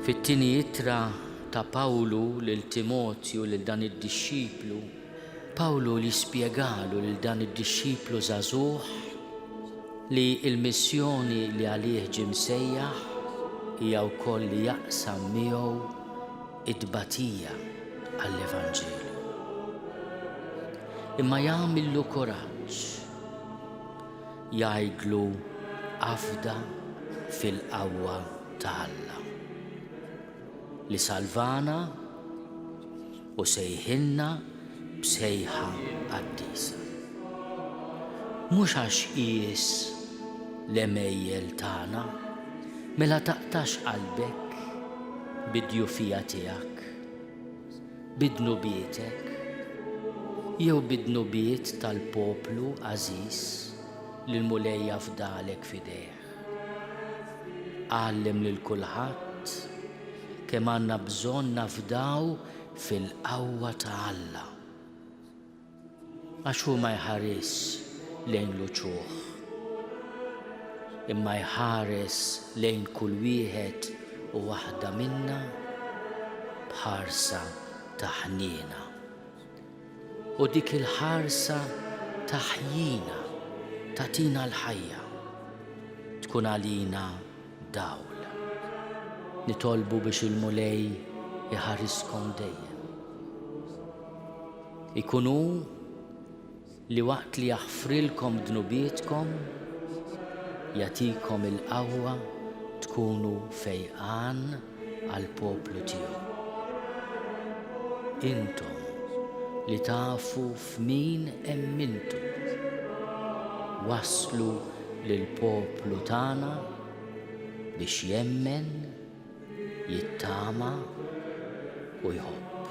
Fit-tieni ittra ta' Pawlu lil Timotju lil dan id-dixxiplu, Pawlu li spjegalu lil dan id-dixxiplu żagħżugħ li l-missjoni li għalih ġie msejjaħ hija wkoll li jaqsam miegħu id-tbatija għall-Evanġelju. Imma jagħmillu kuraġġ, jgħidlu għafda fil-qawwa ta' Alla li salvana u sejħilna b'sejħa qaddisa. Mhux għax qies l-emejjel tagħna, mela taqtax qalbek bid-djufija tiegħek, bid-dnubietek, jew bid-dnubiet tal-poplu għażiż li l-mulejja fdalek fidejh. Għallem lil kulħadd kemm għandna bżonn nafdaw fil-qawwa ta' Alla. Għax hu ma jħares lejn l-uċuħ, imma jħares lejn kull wieħed u waħda minna bħarsa ta' ħniena. U dik il-ħarsa taħjina, tatina l-ħajja, tkun għalina dawl. Nitolbu biex il-mulej iħariskom dejjem. Ikunu li waqt li jaħfrilkom dnubietkom jagħtikom il-qawwa tkunu fejqan għall-poplu tiegħu. Intom li tafu f'min emmintu waslu lill-poplu tagħna biex jemmen, jittama u jħobb.